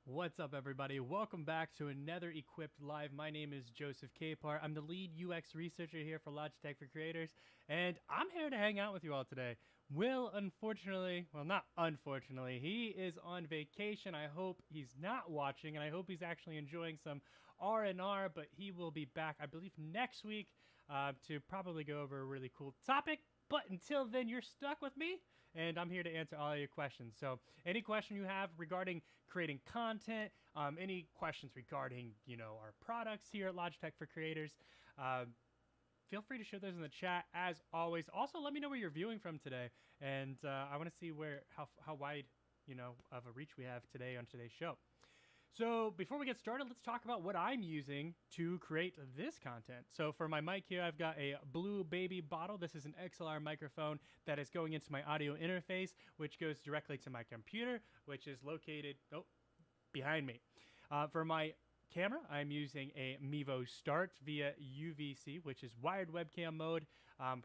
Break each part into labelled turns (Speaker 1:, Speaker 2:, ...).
Speaker 1: What's up, everybody? Welcome back to another Equipped Live. My name is Joseph Capar. I'm the lead UX researcher here for Logitech for Creators, and I'm here to hang out with you all today. Will, unfortunately, well, not unfortunately, he is on vacation. I hope he's not watching, and I hope he's actually enjoying some R&R, but he will be back, I believe, next week to probably go over a really cool topic. But until then, you're stuck with me, and I'm here to answer all your questions. So any question you have regarding creating content, any questions regarding, our products here at Logitech for Creators, feel free to share those in the chat, as always. Also, let me know where you're viewing from today, and I want to see how wide, of a reach we have today on today's show. So before we get started, let's talk about what I'm using to create this content. So for my mic here, I've got a Blue Baby bottle. This is an XLR microphone that is going into my audio interface, which goes directly to my computer, which is located behind me. For my camera, I'm using a Mevo Start via UVC, which is wired webcam mode.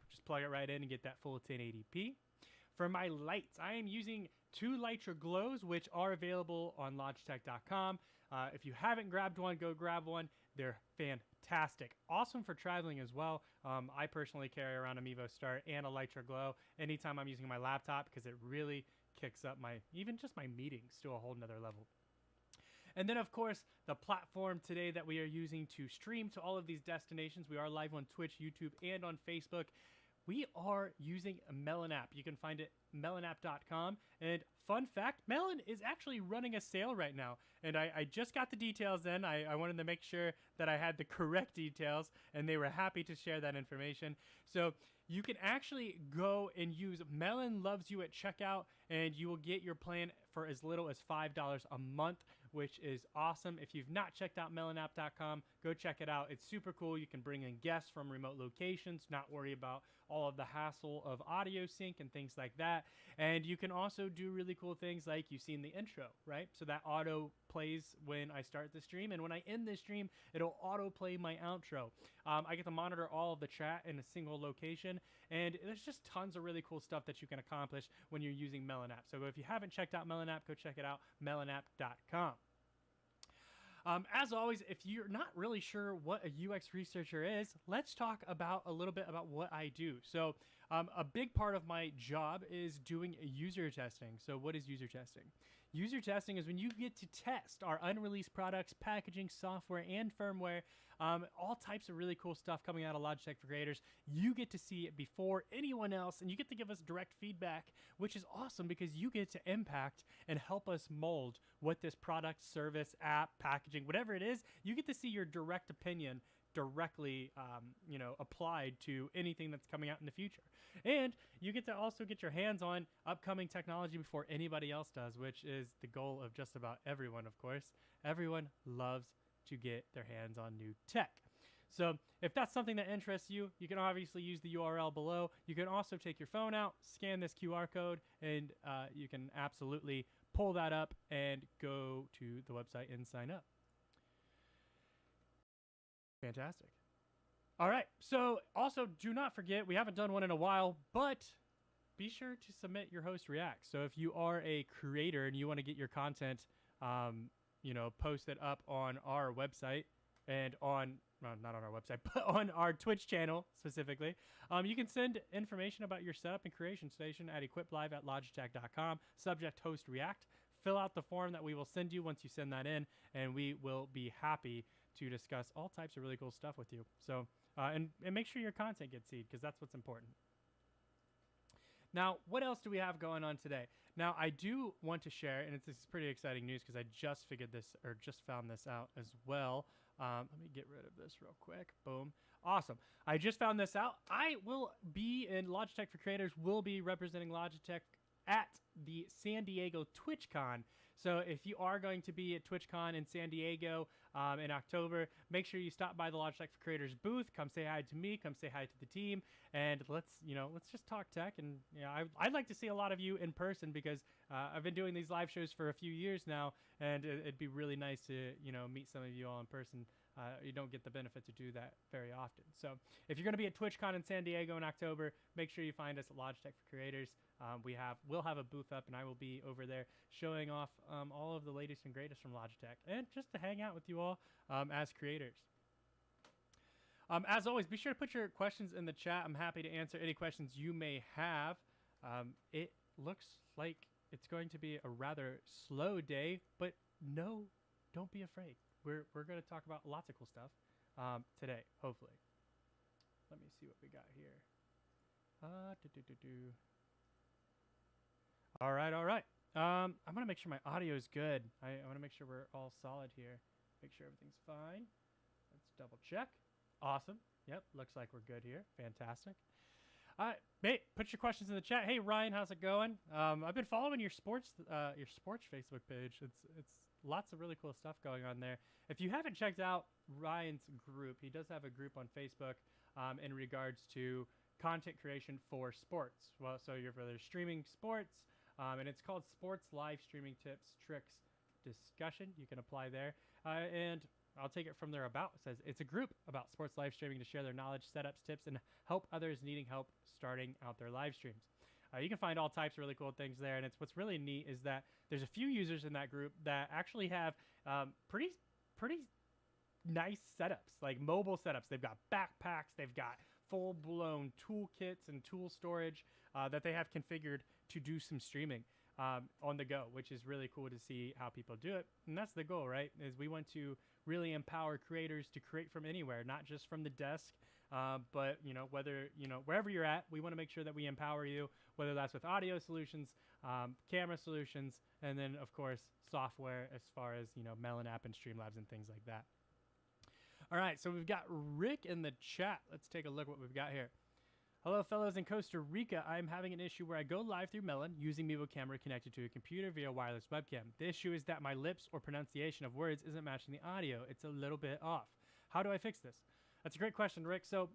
Speaker 1: Just plug it right in and get that full 1080p. For my lights, I am using two Lytra Glows, which are available on Logitech.com. If you haven't grabbed one, go grab one. They're fantastic. Awesome for traveling as well. I personally carry around a Mevo Start and a Lytra Glow anytime I'm using my laptop because it really kicks up even just my meetings to a whole nother level. And then, of course, the platform today that we are using to stream to all of these destinations. We are live on Twitch, YouTube, and on Facebook. We are using Melon app. You can find it melonapp.com. And fun fact, Melon is actually running a sale right now. And I just got the details in. I wanted to make sure that I had the correct details, and they were happy to share that information. So you can actually go and use Melon Loves You at checkout, and you will get your plan for as little as $5 a month, which is awesome. If you've not checked out melonapp.com, go check it out. It's super cool. You can bring in guests from remote locations, not worry about all of the hassle of audio sync and things like that. And you can also do really cool things like you see in the intro, right? So that auto plays when I start the stream, and when I end the stream, it'll auto play my outro. I get to monitor all of the chat in a single location, and there's just tons of really cool stuff that you can accomplish when you're using Melon app. So if you haven't checked out Melon app, go check it out, melonapp.com. As always, if you're not really sure what a UX researcher is, let's talk about a little bit about what I do. So a big part of my job is doing user testing. So what is user testing? User testing is when you get to test our unreleased products, packaging, software, and firmware, all types of really cool stuff coming out of Logitech for Creators. You get to see it before anyone else, and you get to give us direct feedback, which is awesome because you get to impact and help us mold what this product, service, app, packaging, whatever it is. You get to see your direct opinion directly applied to anything that's coming out in the future. And you get to also get your hands on upcoming technology before anybody else does, which is the goal of just about everyone, of course. Everyone loves to get their hands on new tech. So if that's something that interests you, you can obviously use the URL below. You can also take your phone out, scan this QR code, and you can absolutely pull that up and go to the website and sign up. Fantastic. All right. So also do not forget, we haven't done one in a while, but be sure to submit your host reacts. So if you are a creator and you want to get your content, posted up on our website and on, well, not on our website, but on our Twitch channel specifically, you can send information about your setup and creation station at equiplive@logitech.com, subject host react. Fill out the form that we will send you once you send that in, and we will be happy to discuss all types of really cool stuff with you. So, and make sure your content gets seen, because that's what's important. Now, what else do we have going on today? Now, I do want to share, and this is pretty exciting news because I just found this out as well. Let me get rid of this real quick. Boom. Awesome. I just found this out. I will be in Logitech for Creators, will be representing Logitech at the San Diego TwitchCon. So if you are going to be at TwitchCon in San Diego in October, make sure you stop by the Logitech for Creators booth. Come say hi to me. Come say hi to the team, and let's just talk tech. And I'd like to see a lot of you in person because I've been doing these live shows for a few years now, and it'd be really nice to meet some of you all in person You don't get the benefit to do that very often. So if you're going to be at TwitchCon in San Diego in October, make sure you find us at Logitech for Creators. We'll have a booth up, and I will be over there showing off all of the latest and greatest from Logitech, and just to hang out with you all as creators. As always, be sure to put your questions in the chat. I'm happy to answer any questions you may have. It looks like it's going to be a rather slow day, but no, don't be afraid. We're going to talk about lots of cool stuff today, hopefully. Let me see what we got here. All right. I'm going to make sure my audio is good. I want to make sure we're all solid here. Make sure everything's fine. Let's double check. Awesome. Yep, looks like we're good here. Fantastic. Mate, put your questions in the chat. Hey Ryan, how's it going? I've been following your sports Facebook page. It's lots of really cool stuff going on there. If you haven't checked out Ryan's group, he does have a group on Facebook in regards to content creation for sports. Well, so you're streaming sports, and it's called Sports Live Streaming Tips, Tricks, Discussion. You can apply there, and I'll take it from their about. It says it's a group about sports live streaming to share their knowledge, setups, tips, and help others needing help starting out their live streams. You can find all types of really cool things there, and what's really neat is that there's a few users in that group that actually have pretty nice setups, like mobile setups. They've got backpacks, they've got full-blown toolkits and tool storage that they have configured to do some streaming on the go, which is really cool to see how people do it. And that's the goal, right? Is we want to really empower creators to create from anywhere, not just from the desk, but wherever you're at, we want to make sure that we empower you, whether that's with audio solutions, camera solutions, and then of course software as far as Melon app and Streamlabs and things like that. All right, so we've got Rick in the chat. Let's take a look what we've got here. Hello, fellows in Costa Rica. I'm having an issue where I go live through Melon using Mevo camera connected to a computer via wireless webcam. The issue is that my lips or pronunciation of words isn't matching the audio. It's a little bit off. How do I fix this? That's a great question, Rick. So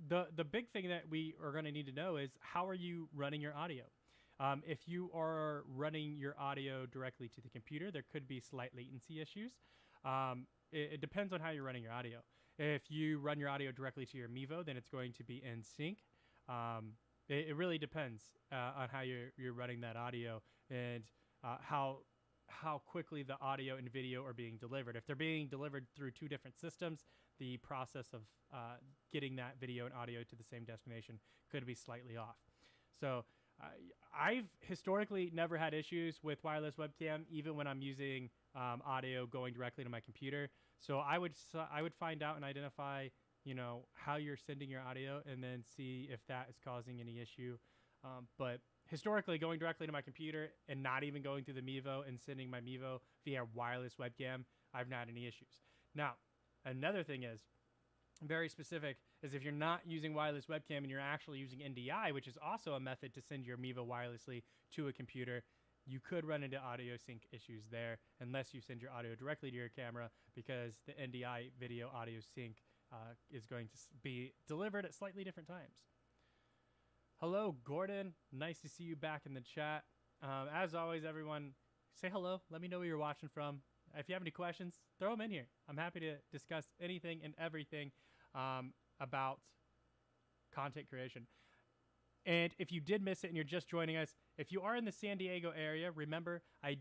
Speaker 1: the big thing that we are going to need to know is, how are you running your audio? If you are running your audio directly to the computer, there could be slight latency issues. It depends on how you're running your audio. If you run your audio directly to your Mevo, then it's going to be in sync. It really depends on how you're running that audio and how quickly the audio and video are being delivered. If they're being delivered through two different systems, the process of getting that video and audio to the same destination could be slightly off. So I've historically never had issues with wireless webcam, even when I'm using audio going directly to my computer. So I would find out and identify how you're sending your audio, and then see if that is causing any issue. But historically, going directly to my computer and not even going through the Mevo and sending my Mevo via wireless webcam, I've not had any issues. Now, another thing is very specific, is if you're not using wireless webcam and you're actually using NDI, which is also a method to send your Mevo wirelessly to a computer, you could run into audio sync issues there unless you send your audio directly to your camera, because the NDI video audio sync is going to be delivered at slightly different times. Hello, Gordon. Nice to see you back in the chat. As always, everyone, say hello. Let me know where you're watching from. If you have any questions, throw them in here. I'm happy to discuss anything and everything about content creation. And if you did miss it and you're just joining us, if you are in the San Diego area, remember, I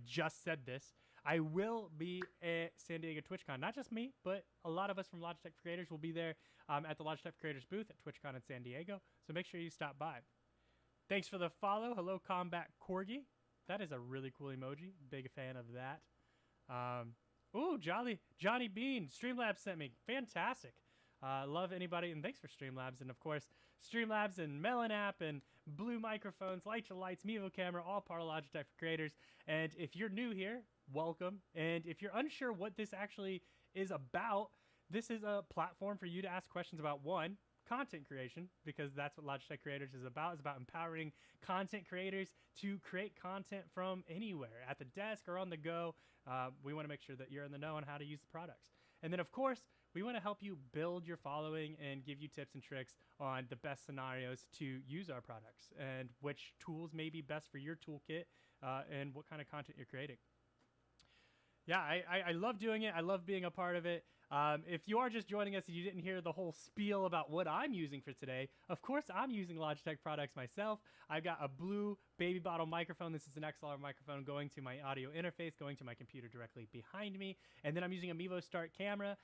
Speaker 1: just said this. I will be at San Diego TwitchCon. Not just me, but a lot of us from Logitech for Creators will be there at the Logitech for Creators booth at TwitchCon in San Diego. So make sure you stop by. Thanks for the follow. Hello, Combat Corgi. That is a really cool emoji. Big fan of that. Ooh, Johnny Bean. Streamlabs sent me. Fantastic. Love anybody, and thanks for Streamlabs. And of course, Streamlabs and Melon app and Blue microphones, Light Your Lights, Mevo camera, all part of Logitech for Creators. And if you're new here, welcome. And if you're unsure what this actually is about, this is a platform for you to ask questions about, one, content creation, because that's what Logitech Creators is about. It's about empowering content creators to create content from anywhere, at the desk or on the go. We want to make sure that you're in the know on how to use the products. And then, of course, we want to help you build your following and give you tips and tricks on the best scenarios to use our products and which tools may be best for your toolkit and what kind of content you're creating. Yeah, I love doing it. I love being a part of it. If you are just joining us and you didn't hear the whole spiel about what I'm using for today, of course I'm using Logitech products myself. I've got a blue baby bottle microphone. This is an XLR microphone going to my audio interface, going to my computer directly behind me. And then I'm using a Mevo Start camera,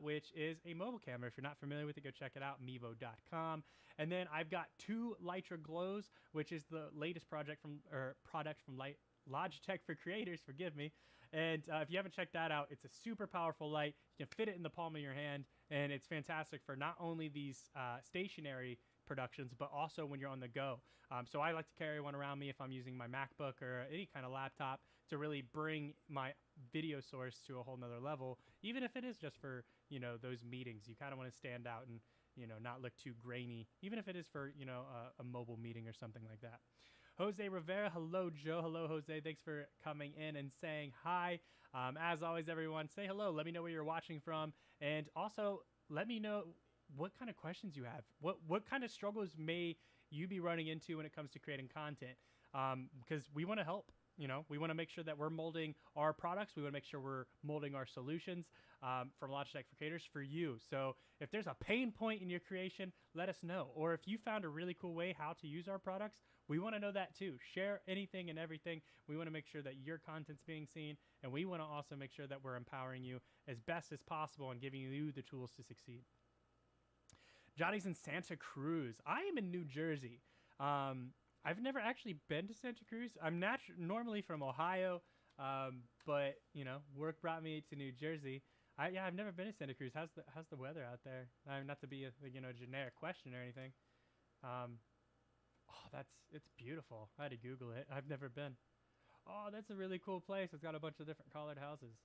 Speaker 1: which is a mobile camera. If you're not familiar with it, go check it out, mevo.com. And then I've got two Litra Glows, which is the latest product from Logitech for creators, forgive me. And if you haven't checked that out, it's a super powerful light. You can fit it in the palm of your hand, and it's fantastic for not only these stationary productions, but also when you're on the go. So I like to carry one around me if I'm using my MacBook or any kind of laptop to really bring my video source to a whole nother level, even if it is just for, those meetings. You kind of want to stand out and, not look too grainy, even if it is for, a mobile meeting or something like that. Jose Rivera, hello, Joe. Hello, Jose. Thanks for coming in and saying hi. As always, everyone, say hello. Let me know where you're watching from. And also, let me know what kind of questions you have. What kind of struggles may you be running into when it comes to creating content? Because we want to help. We want to make sure that we're molding our products. We want to make sure we're molding our solutions from Logitech for Creators for you. So if there's a pain point in your creation, let us know. Or if you found a really cool way how to use our products, we want to know that too. Share anything and everything. We want to make sure that your content's being seen, and we want to also make sure that we're empowering you as best as possible and giving you the tools to succeed. Johnny's in Santa Cruz. I am in New Jersey. I've never actually been to Santa Cruz. I'm normally from Ohio, but work brought me to New Jersey. I've never been to Santa Cruz. How's the weather out there? Not to be a generic question or anything. It's beautiful. I had to Google it. I've never been. Oh, that's a really cool place. It's got a bunch of different colored houses.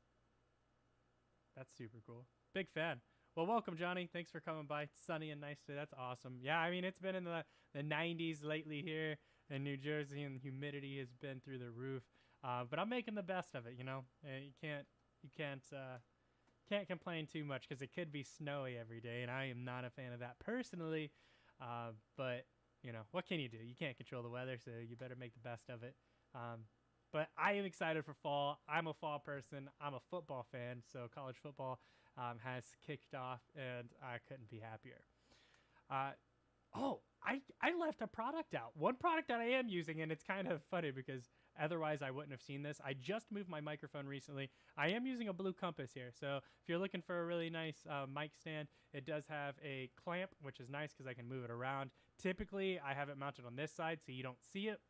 Speaker 1: That's super cool. Big fan. Well, welcome, Johnny. Thanks for coming by. It's sunny and nice today. That's awesome. Yeah, I mean, it's been in the 90s lately here in New Jersey, and the humidity has been through the roof. But I'm making the best of it, You can't complain too much because it could be snowy every day, and I am not a fan of that personally. But what can you do? You can't control the weather, so you better make the best of it. But I am excited for fall. I'm a fall person. I'm a football fan, so college football has kicked off, and I couldn't be happier. I left a product out. One product that I am using, and it's kind of funny because otherwise I wouldn't have seen this. I just moved my microphone recently. I am using a Blue Compass here. So if you're looking for a really nice mic stand, it does have a clamp, which is nice because I can move it around. Typically, I have it mounted on this side so you don't see it.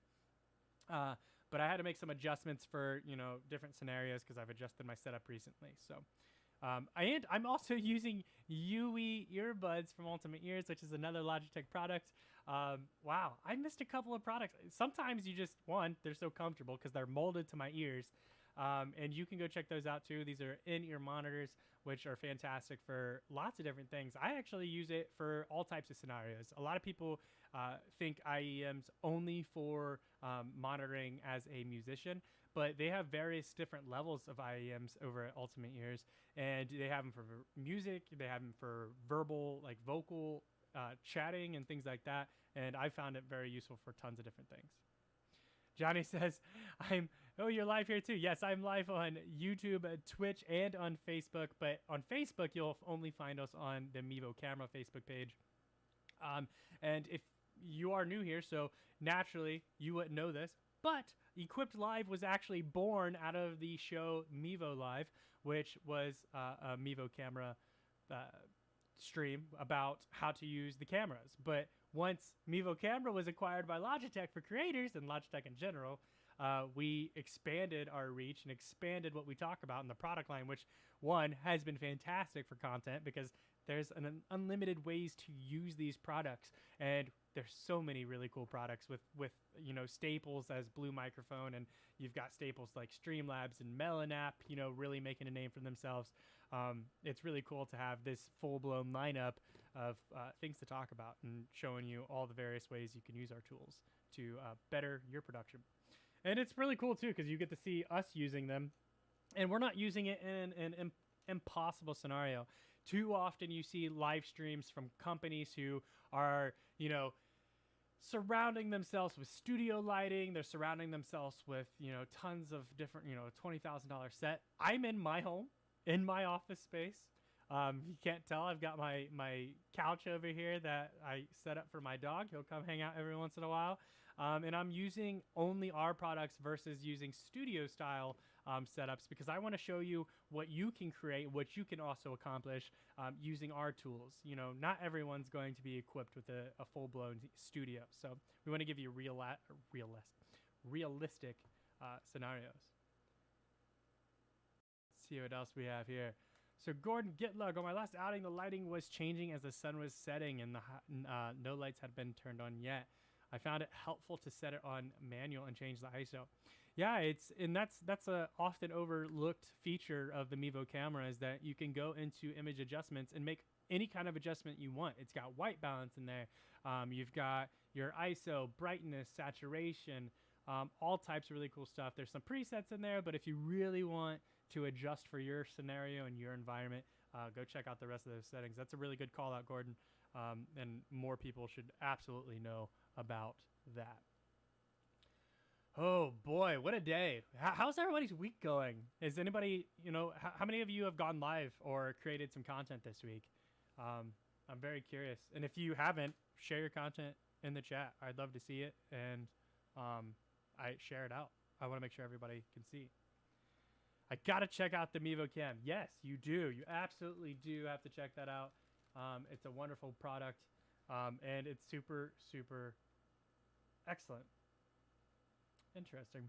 Speaker 1: But I had to make some adjustments for, different scenarios because I've adjusted my setup recently. So and I'm also using UE earbuds from Ultimate Ears, which is another Logitech product. Wow, I missed a couple of products. Sometimes they're so comfortable because they're molded to my ears. And you can go check those out too. These are in-ear monitors, which are fantastic for lots of different things. I actually use it for all types of scenarios. A lot of people think IEMs only for monitoring as a musician, but they have various different levels of IEMs over at Ultimate Ears, and they have them for music, they have them for verbal, like vocal chatting and things like that, and I found it very useful for tons of different things. Johnny says, you're live here too. Yes, I'm live on YouTube, Twitch, and on Facebook, but on Facebook, you'll only find us on the Mevo Camera Facebook page. And if you are new here, so naturally you wouldn't know this, but Equipped Live was actually born out of the show Mevo Live, which was a Mevo Camera stream about how to use the cameras. But once Mevo Camera was acquired by Logitech for creators and Logitech in general, we expanded our reach and expanded what we talk about in the product line, which has been fantastic for content because there's an unlimited ways to use these products, and there's so many really cool products with staples as Blue Microphone, and you've got staples like Streamlabs and Melanap, really making a name for themselves. It's really cool to have this full-blown lineup of things to talk about and showing you all the various ways you can use our tools to better your production. And it's really cool too because you get to see us using them, and we're not using it in an impossible scenario. Too often you see live streams from companies who are, surrounding themselves with studio lighting. They're surrounding themselves with, tons of different, $20,000 set. I'm in my home, in my office space. You can't tell. I've got my couch over here that I set up for my dog. He'll come hang out every once in a while. And I'm using only our products versus using studio style setups, because I want to show you what you can create, what you can also accomplish using our tools. Not everyone's going to be equipped with a full-blown studio. So we want to give you realistic scenarios. Let's see what else we have here. So Gordon Gitlug, on my last outing, the lighting was changing as the sun was setting and no lights had been turned on yet. I found it helpful to set it on manual and change the ISO. Yeah, that's a often overlooked feature of the Mevo camera, is that you can go into image adjustments and make any kind of adjustment you want. It's got white balance in there. You've got your ISO, brightness, saturation, all types of really cool stuff. There's some presets in there, but if you really want to adjust for your scenario and your environment, go check out the rest of those settings. That's a really good call out, Gordon. And more people should absolutely know about that. Oh boy, what a day. How's everybody's week going? Is anybody, how many of you have gone live or created some content this week? I'm very curious. And if you haven't, share your content in the chat. I'd love to see it. And I share it out. I want to make sure everybody can see. I got to check out the Mevo Cam. Yes, you do. You absolutely do have to check that out. It's a wonderful product, and it's super, super excellent. Interesting.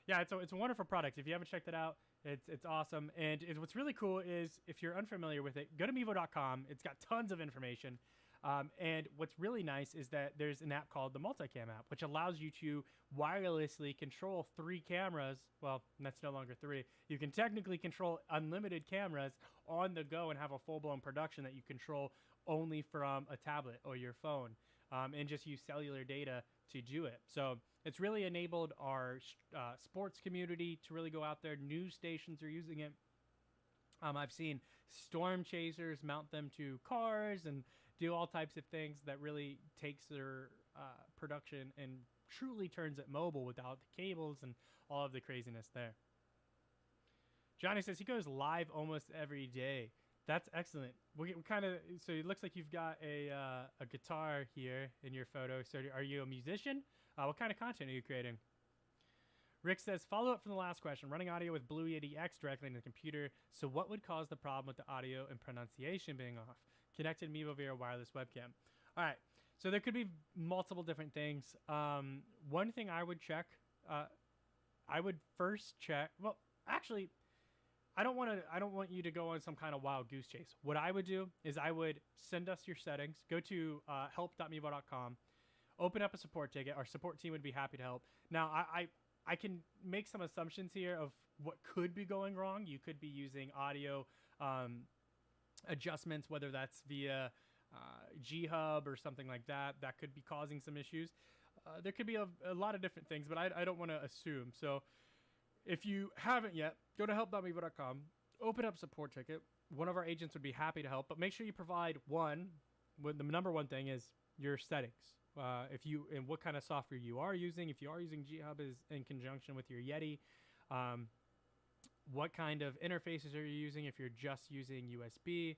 Speaker 1: Yeah, it's a wonderful product. If you haven't checked it out, it's awesome. And what's really cool is, if you're unfamiliar with it, go to Mevo.com. It's got tons of information. And what's really nice is that there's an app called the Multicam app, which allows you to wirelessly control 3 cameras. Well, that's no longer 3. You can technically control unlimited cameras on the go and have a full-blown production that you control only from a tablet or your phone, and just use cellular data to do it. So it's really enabled our sports community to really go out there. News stations are using it. I've seen storm chasers mount them to cars and do all types of things that really takes their production and truly turns it mobile without the cables and all of the craziness there. Johnny says he goes live almost every day. That's excellent. We kind of, so it looks like you've got a guitar here in your photo. So are you a musician? What kind of content are you creating? Rick says, follow up from the last question, running audio with Blue Yeti X directly into the computer. So what would cause the problem with the audio and pronunciation being off? Connected Mevo via wireless webcam. All right. So there could be multiple different things. One thing I would check, I would first check, well, actually, I don't want you to go on some kind of wild goose chase. What I would do is I would send us your settings, go to help.mevo.com, open up a support ticket. Our support team would be happy to help. Now, I can make some assumptions here of what could be going wrong. You could be using audio adjustments, whether that's via G-Hub or something like that. That could be causing some issues. There could be a lot of different things, but I don't want to assume. So if you haven't yet, go to help.mevo.com, open up support ticket. One of our agents would be happy to help, but make sure you provide the number one thing is your settings. And what kind of software you are using. If you are using G-Hub is in conjunction with your Yeti, what kind of interfaces are you using? If you're just using USB,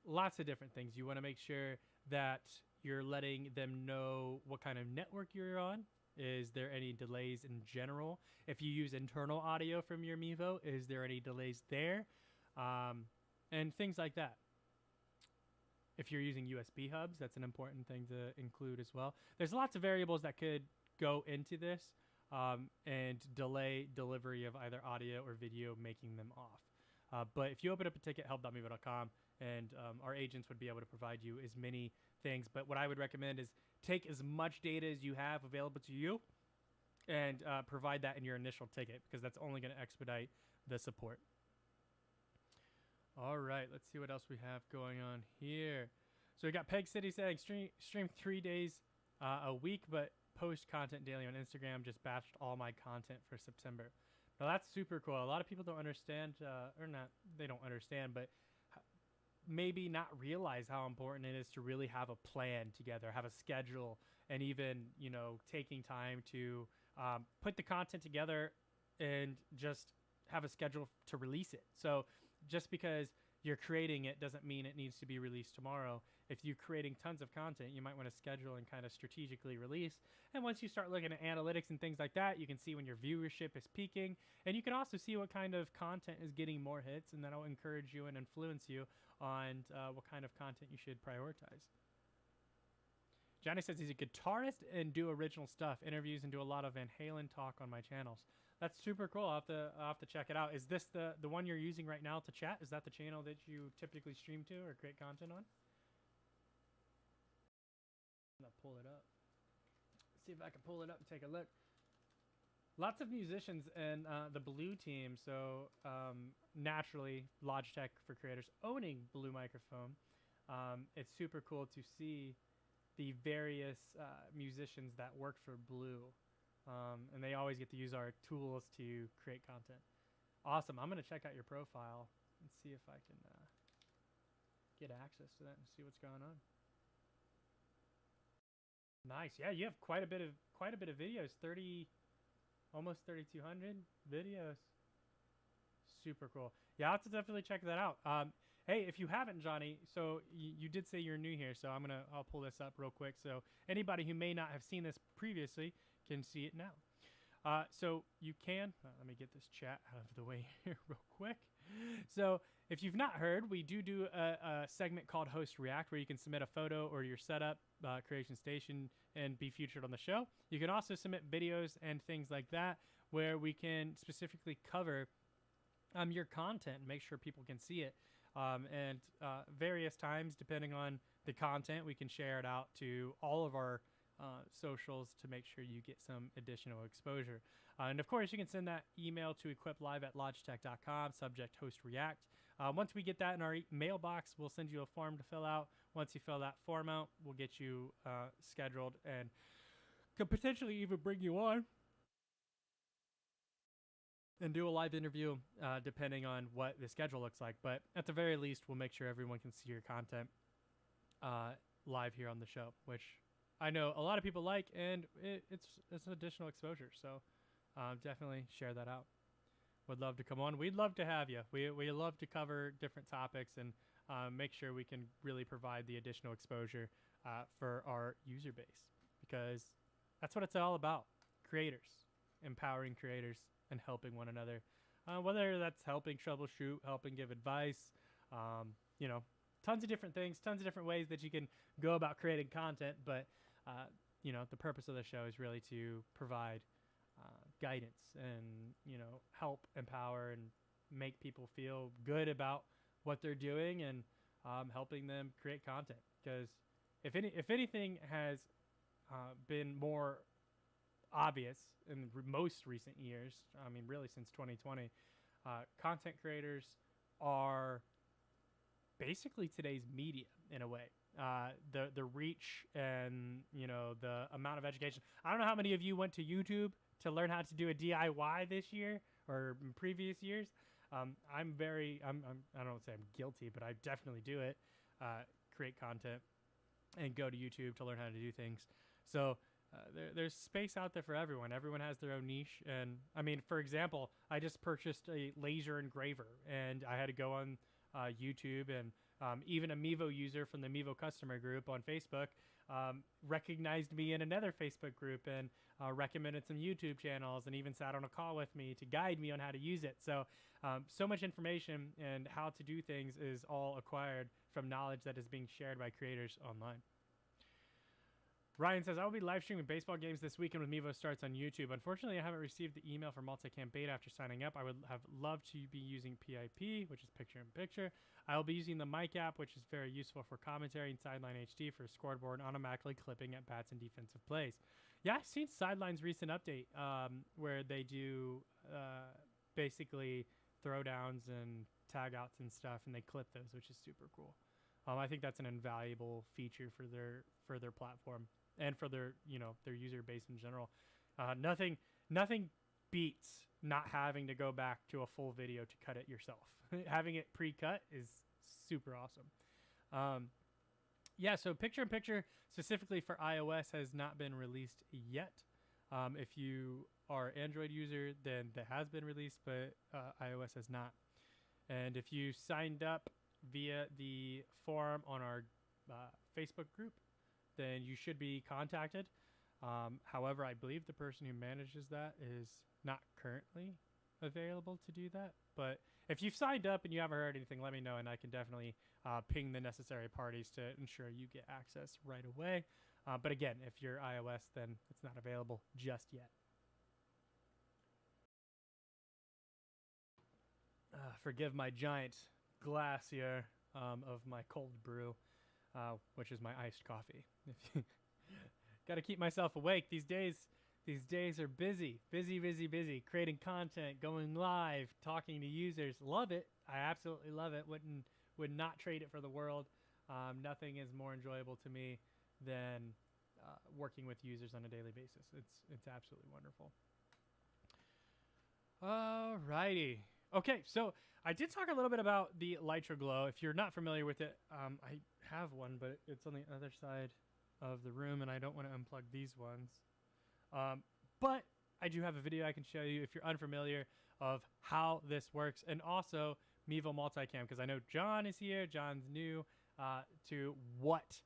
Speaker 1: lots of different things. You want to make sure that you're letting them know what kind of network you're on. Is there any delays in general? If you use internal audio from your Mevo, is there any delays there? And things like that. If you're using USB hubs, that's an important thing to include as well. There's lots of variables that could go into this and delay delivery of either audio or video, making them off. But if you open up a ticket, help.mevo.com, and our agents would be able to provide you as many things. But what I would recommend is take as much data as you have available to you and provide that in your initial ticket, because that's only going to expedite the support. All right, let's see what else we have going on here. So we got Peg City saying stream 3 days a week, but post content daily on Instagram. Just batched all my content for September. Now that's super cool. A lot of people don't understand, or not, they don't understand, but maybe not realize how important it is to really have a plan together, have a schedule, and even, you know, taking time to put the content together and just have a schedule to release it. So just because you're creating it doesn't mean it needs to be released tomorrow. If you're creating tons of content, you might want to schedule and kind of strategically release. And once you start looking at analytics and things like that, you can see when your viewership is peaking. And you can also see what kind of content is getting more hits, and that'll encourage you and influence you on what kind of content you should prioritize. Johnny says he's a guitarist and do original stuff, interviews, and do a lot of Van Halen talk on my channels. That's super cool. I'll have to check it out. Is this the one you're using right now to chat? Is that the channel that you typically stream to or create content on? I'm gonna pull it up. See if I can pull it up and take a look. Lots of musicians in the Blue team. So naturally, Logitech for Creators owning Blue Microphone. It's super cool to see the various musicians that work for Blue. And they always get to use our tools to create content. Awesome. I'm going to check out your profile and see if I can get access to that and see what's going on. Nice. Yeah, you have quite a bit of videos. Almost 3,200 videos. Super cool. Yeah, I'll have to definitely check that out. Hey, if you haven't, Johnny, so you did say you're new here, so I'll pull this up real quick. So anybody who may not have seen this previously can see it now. So you can, let me get this chat out of the way here real quick. So if you've not heard, we do a segment called Host React, where you can submit a photo or your setup, creation station, and be featured on the show. You can also submit videos and things like that, where we can specifically cover your content and make sure people can see it. And various times, depending on the content, we can share it out to all of our socials to make sure you get some additional exposure. And of course, you can send that email to equiplive@logitech.com, subject Host React. Once we get that in our mailbox, we'll send you a form to fill out. Once you fill that form out, we'll get you scheduled and could potentially even bring you on and do a live interview, depending on what the schedule looks like. But at the very least, we'll make sure everyone can see your content live here on the show, which I know a lot of people like, and it's additional exposure. So definitely share that out. Would love to come on. We'd love to have you. We love to cover different topics and make sure we can really provide the additional exposure for our user base, because that's what it's all about. Creators, empowering creators, and helping one another, whether that's helping troubleshoot, helping give advice, you know, tons of different things, tons of different ways that you can go about creating content. But you know, the purpose of the show is really to provide guidance and, you know, help empower and make people feel good about what they're doing, and helping them create content. Because if anything has been more obvious in most recent years, I mean, really since 2020, content creators are basically today's media in a way. The reach and, you know, the amount of education. I don't know how many of you went to YouTube to learn how to do a DIY this year or in previous years. I don't say I'm guilty, but I definitely do it. Create content and go to YouTube to learn how to do things. So there's space out there for everyone. Everyone has their own niche. And I mean, for example, I just purchased a laser engraver, and I had to go on YouTube, and even a Mevo user from the Mevo customer group on Facebook recognized me in another Facebook group and recommended some YouTube channels, and even sat on a call with me to guide me on how to use it. So so much information and how to do things is all acquired from knowledge that is being shared by creators online. Ryan says, I will be live streaming baseball games this weekend when Mevo starts on YouTube. Unfortunately, I haven't received the email for multicam beta after signing up. I would have loved to be using PIP, which is picture-in-picture. I will be using the mic app, which is very useful for commentary, and Sideline HD for scoreboard automatically clipping at bats and defensive plays. Yeah, I've seen Sideline's recent update where they do basically throwdowns and tag-outs and stuff, and they clip those, which is super cool. I think that's an invaluable feature for their platform and for their, you know, their user base in general. Nothing beats not having to go back to a full video to cut it yourself. Having it pre-cut is super awesome. Yeah, so picture-in-picture specifically for iOS has not been released yet. If you are an Android user, then that has been released, but iOS has not. And if you signed up via the forum on our Facebook group, then you should be contacted. However, I believe the person who manages that is not currently available to do that. But if you've signed up and you haven't heard anything, let me know, and I can definitely ping the necessary parties to ensure you get access right away. But again, if you're iOS, then it's not available just yet. Forgive my giant glass here of my cold brew, which is my iced coffee. Got to keep myself awake these days. These days are busy, creating content, going live, talking to users. Love it. I absolutely love it. Would not trade it for the world. Nothing is more enjoyable to me than working with users on a daily basis. It's absolutely wonderful. Alrighty. Okay, so I did talk a little bit about the Lytra Glow. If you're not familiar with it, I have one, but it's on the other side of the room, and I don't want to unplug these ones. But I do have a video I can show you if you're unfamiliar of how this works, and also Mevo Multicam, because I know John is here. John's new to what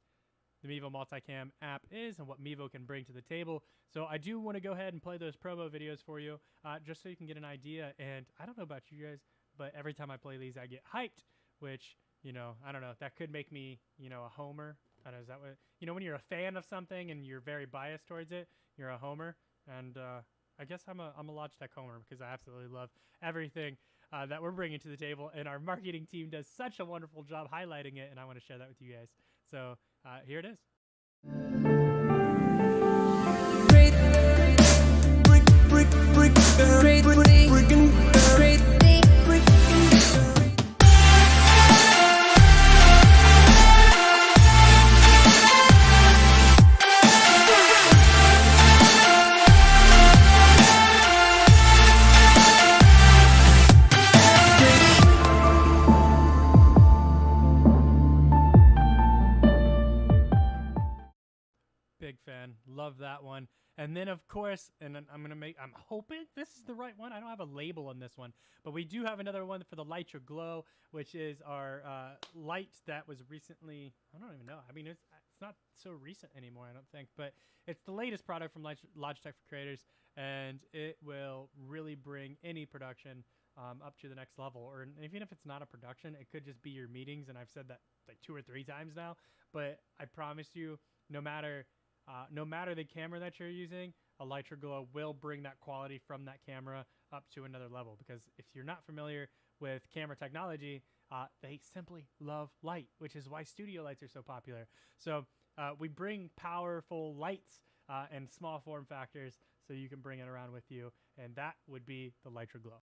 Speaker 1: the Mevo Multicam app is and what Mevo can bring to the table. So I do want to go ahead and play those promo videos for you, just so you can get an idea. And I don't know about you guys, but every time I play these, I get hyped, which, you know, I don't know, that could make me, you know, a homer. I don't know, is that what, you know, when you're a fan of something and you're very biased towards it, you're a homer. And I guess I'm a Logitech homer because I absolutely love everything that we're bringing to the table. And our marketing team does such a wonderful job highlighting it, and I want to share that with you guys. So here it is. Big fan. Love that one. And then, of course, and I'm hoping this is the right one. I don't have a label on this one, but we do have another one for the Lytra Glow, which is our light that was recently, I don't even know. I mean, it's not so recent anymore, I don't think, but it's the latest product from Logitech for Creators, and it will really bring any production up to the next level. Or even if it's not a production, it could just be your meetings, and I've said that like 2 or 3 times now, but I promise you, no matter the camera that you're using, a Lytra Glow will bring that quality from that camera up to another level. Because if you're not familiar with camera technology, they simply love light, which is why studio lights are so popular. So we bring powerful lights and small form factors so you can bring it around with you, and that would be the Lytra Glow.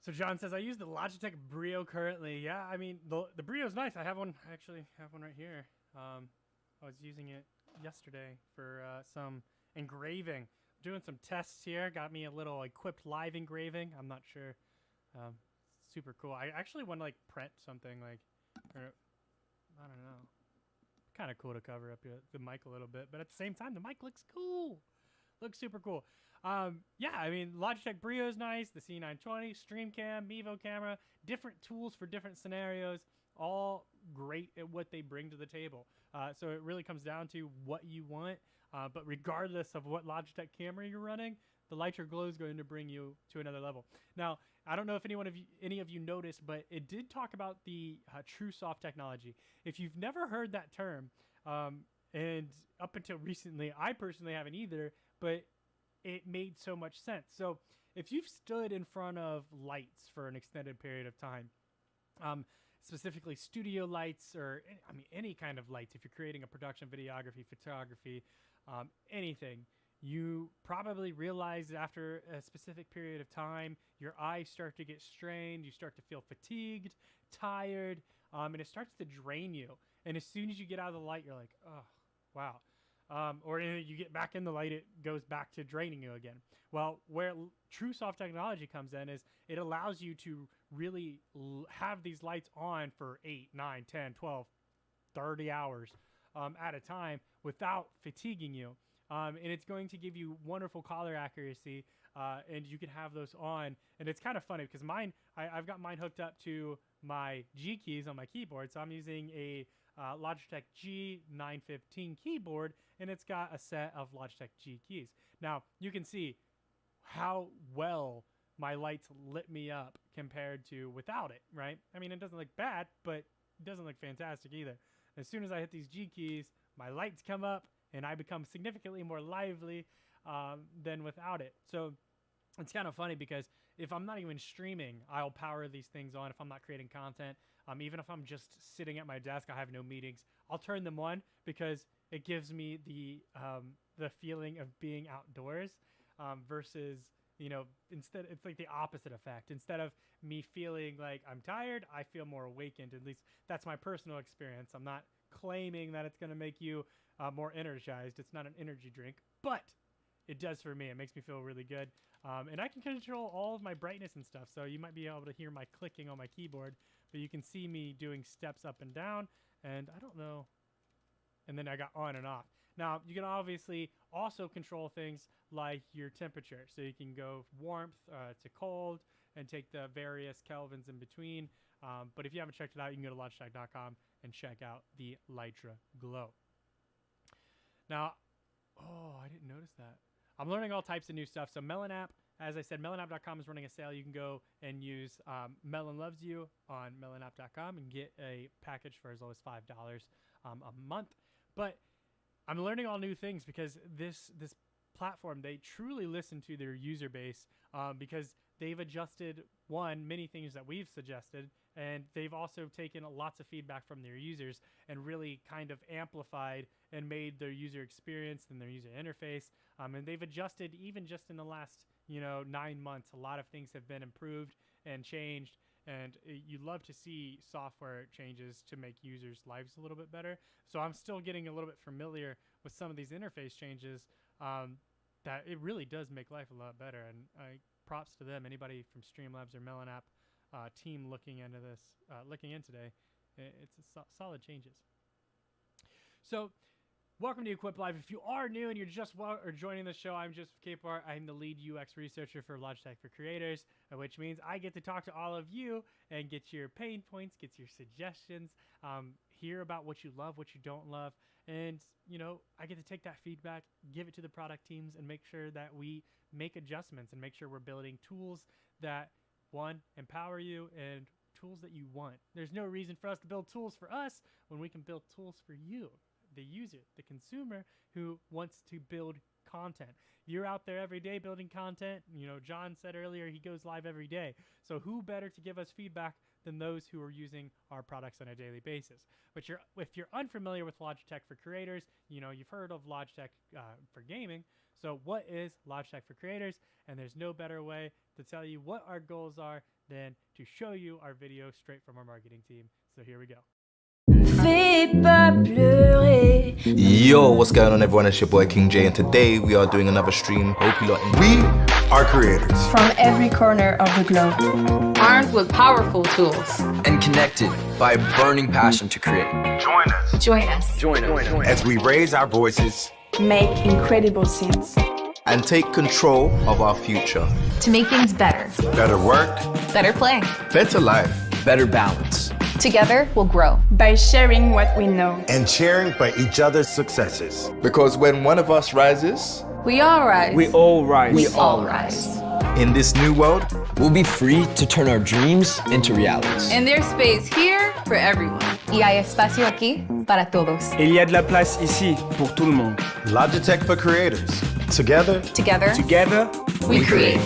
Speaker 1: So John says, I use the Logitech Brio currently. Yeah, I mean, the Brio's nice. I actually have one right here. I was using it yesterday for some engraving. Doing some tests here. Got me a little equipped live engraving. I'm not sure. Super cool. I actually want to like print something like, or, I don't know. Kind of cool to cover up the mic a little bit, but at the same time, the mic looks cool. Looks super cool. Yeah, I mean, Logitech Brio is nice. The C920, StreamCam, Mevo camera, different tools for different scenarios, all great at what they bring to the table. So it really comes down to what you want. But regardless of what Logitech camera you're running, the Litra Glow is going to bring you to another level. Now, I don't know if any of you noticed, but it did talk about the TrueSoft technology. If you've never heard that term, and up until recently, I personally haven't either, but it made so much sense. So if you've stood in front of lights for an extended period of time, specifically studio lights, or any kind of lights, if you're creating a production, videography, photography, anything, you probably realize that after a specific period of time, your eyes start to get strained, you start to feel fatigued, tired, and it starts to drain you. And as soon as you get out of the light, you're like, oh, wow. Or you get back in the light, it goes back to draining you again. Well, where TrueSoft technology comes in is it allows you to really have these lights on for 8, 9, 10, 12, 30 hours at a time without fatiguing you. And it's going to give you wonderful color accuracy, and you can have those on. And it's kind of funny because I've got mine hooked up to my G keys on my keyboard. So I'm using a Logitech G915 keyboard, and it's got a set of Logitech G keys. Now, you can see how well my lights lit me up compared to without it, right? I mean, it doesn't look bad, but it doesn't look fantastic either. As soon as I hit these G keys, my lights come up, and I become significantly more lively than without it. So it's kind of funny because if I'm not even streaming, I'll power these things on if I'm not creating content. Even if I'm just sitting at my desk, I have no meetings, I'll turn them on because it gives me the feeling of being outdoors versus, instead it's like the opposite effect. Instead of me feeling like I'm tired, I feel more awakened. At least that's my personal experience. I'm not claiming that it's going to make you more energized. It's not an energy drink, but it does for me. It makes me feel really good. And I can control all of my brightness and stuff. So you might be able to hear my clicking on my keyboard, but you can see me doing steps up and down, and I don't know. And then I got on and off. Now, you can obviously also control things like your temperature. So you can go warmth to cold and take the various kelvins in between. But if you haven't checked it out, you can go to Logitech.com and check out the Litra Glow. Now, I didn't notice that. I'm learning all types of new stuff. So Melon App, as I said, melonapp.com is running a sale. You can go and use Melon Loves You on melonapp.com and get a package for as low as $5 a month. But I'm learning all new things because this platform, they truly listen to their user base because they've adjusted, many things that we've suggested, and they've also taken lots of feedback from their users and really kind of amplified and made their user experience and their user interface. And they've adjusted even just in the last 9 months. A lot of things have been improved and changed, and you love to see software changes to make users' lives a little bit better. So I'm still getting a little bit familiar with some of these interface changes that it really does make life a lot better. And props to them. Anybody from Streamlabs or Melon App team looking into this, looking in today, it's a solid changes. So welcome to Equip Live. If you are new and you're just joining the show, I'm Joseph Capehart. I'm the lead UX researcher for Logitech for Creators, which means I get to talk to all of you and get your pain points, get your suggestions, hear about what you love, what you don't love. And, I get to take that feedback, give it to the product teams, and make sure that we make adjustments and make sure we're building tools that, empower you, and tools that you want. There's no reason for us to build tools for us when we can build tools for you, the user, the consumer who wants to build content. You're out there every day building content. John said earlier he goes live every day. So who better to give us feedback than those who are using our products on a daily basis? But if you're unfamiliar with Logitech for Creators, you've heard of Logitech for gaming. So what is Logitech for Creators? And there's no better way to tell you what our goals are than to show you our video straight from our marketing team. So here we go.
Speaker 2: Yo, what's going on everyone? It's your boy King J, and today we are doing another stream. Hope you lot enjoy.
Speaker 3: We are creators
Speaker 4: from every corner of the globe,
Speaker 5: armed with powerful tools
Speaker 6: and connected by a burning passion to create.
Speaker 3: Join us.
Speaker 5: Join us.
Speaker 6: Join us.
Speaker 3: As we raise our voices,
Speaker 4: make incredible scenes,
Speaker 2: and take control of our future.
Speaker 5: To make things better.
Speaker 3: Better work.
Speaker 5: Better play.
Speaker 2: Better life.
Speaker 6: Better balance.
Speaker 5: Together, we'll grow.
Speaker 4: By sharing what we know.
Speaker 3: And cheering for each other's successes.
Speaker 2: Because when one of us rises,
Speaker 4: We all rise.
Speaker 7: We all rise.
Speaker 5: We all rise.
Speaker 2: In this new world,
Speaker 6: We'll be free to turn our dreams into realities.
Speaker 4: And there's space here for everyone.
Speaker 5: Y hay espacio aquí para todos.
Speaker 7: Il y a de la place ici pour tout le monde.
Speaker 3: Logitech for creators. Together,
Speaker 5: Together,
Speaker 7: Together,
Speaker 5: we create.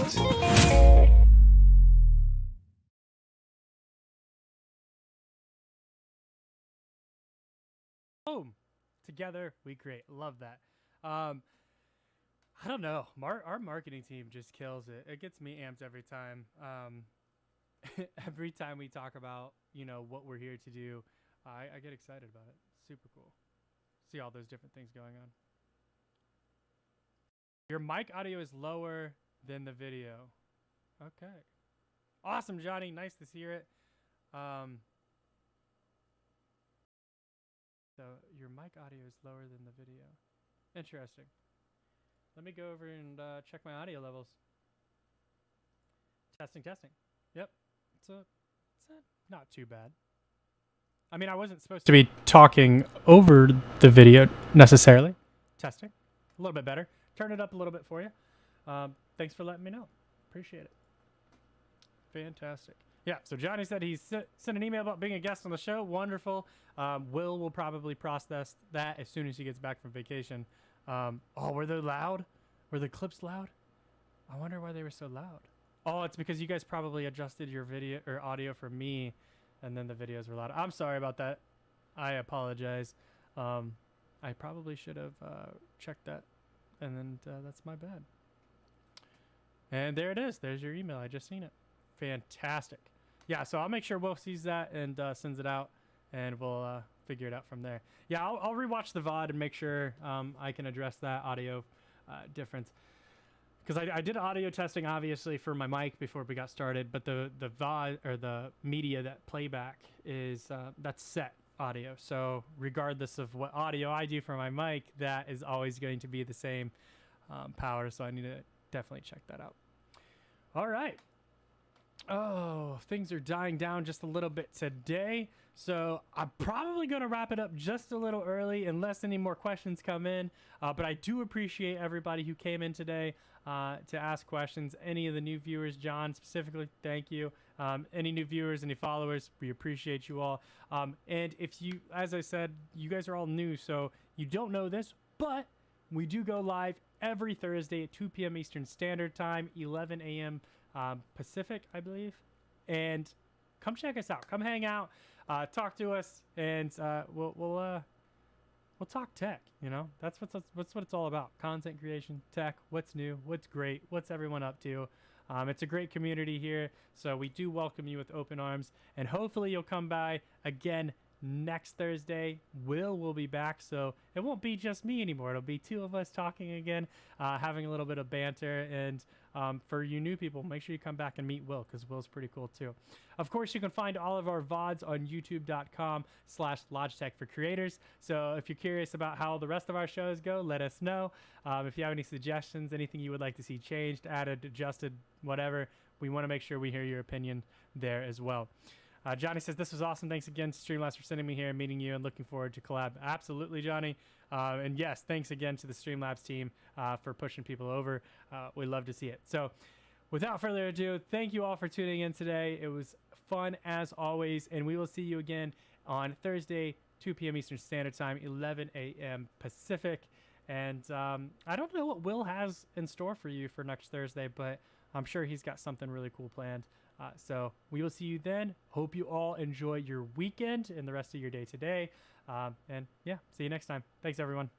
Speaker 1: Boom. Together we create. Love that. I don't know. Our marketing team just kills it. It gets me amped every time. Every time we talk about, what we're here to do, I get excited about it. Super cool. See all those different things going on. Your mic audio is lower than the video. Okay. Awesome, Johnny. Nice to hear it. So your mic audio is lower than the video. Interesting. Let me go over and check my audio levels. Testing. Yep. It's not too bad. I mean, I wasn't supposed to be talking over the video necessarily. Testing. A little bit better. Turn it up a little bit for you. Thanks for letting me know. Appreciate it. Fantastic. Yeah, so Johnny said he sent an email about being a guest on the show. Wonderful. Will probably process that as soon as he gets back from vacation. Were they loud? Were the clips loud? I wonder why they were so loud. Oh, it's because you guys probably adjusted your video or audio for me, and then the videos were loud. I'm sorry about that. I apologize. I probably should have checked that, and then that's my bad. And there it is. There's your email. I just seen it. Fantastic. Yeah, so I'll make sure Will sees that and sends it out, and we'll figure it out from there. Yeah, I'll rewatch the VOD and make sure I can address that audio difference. Because I did audio testing, obviously, for my mic before we got started, but the VOD, or the media that playback is, that's set audio. So regardless of what audio I do for my mic, that is always going to be the same power. So I need to definitely check that out. All right. Oh, things are dying down just a little bit today. So I'm probably going to wrap it up just a little early unless any more questions come in. But I do appreciate everybody who came in today to ask questions. Any of the new viewers, John specifically, thank you. Any new viewers, any followers, we appreciate you all. And if you, as I said, you guys are all new, so you don't know this, but we do go live every Thursday at 2 p.m. Eastern Standard Time, 11 a.m. Pacific, I believe. And come check us out. Come hang out, talk to us, and we'll talk tech. That's what it's all about. Content creation, tech, what's new, what's great, what's everyone up to. It's a great community here, so we do welcome you with open arms, and hopefully you'll come by again next Thursday. Will be back, so it won't be just me anymore. It'll be two of us talking again, having a little bit of banter. And for you new people, make sure you come back and meet Will, because Will's pretty cool too. Of course, you can find all of our VODs on youtube.com/Logitech for creators. So if you're curious about how the rest of our shows go, let us know. If you have any suggestions, anything you would like to see changed, added, adjusted, whatever, we want to make sure we hear your opinion there as well. Johnny says, this was awesome. Thanks again to Streamlabs for sending me here and meeting you, and looking forward to collab. Absolutely, Johnny. And yes, thanks again to the Streamlabs team for pushing people over. We love to see it. So without further ado, thank you all for tuning in today. It was fun as always, and we will see you again on Thursday, 2 p.m. Eastern Standard Time, 11 a.m. Pacific. And I don't know what Will has in store for you for next Thursday, but I'm sure he's got something really cool planned. So we will see you then. Hope you all enjoy your weekend and the rest of your day today. And yeah, see you next time. Thanks, everyone.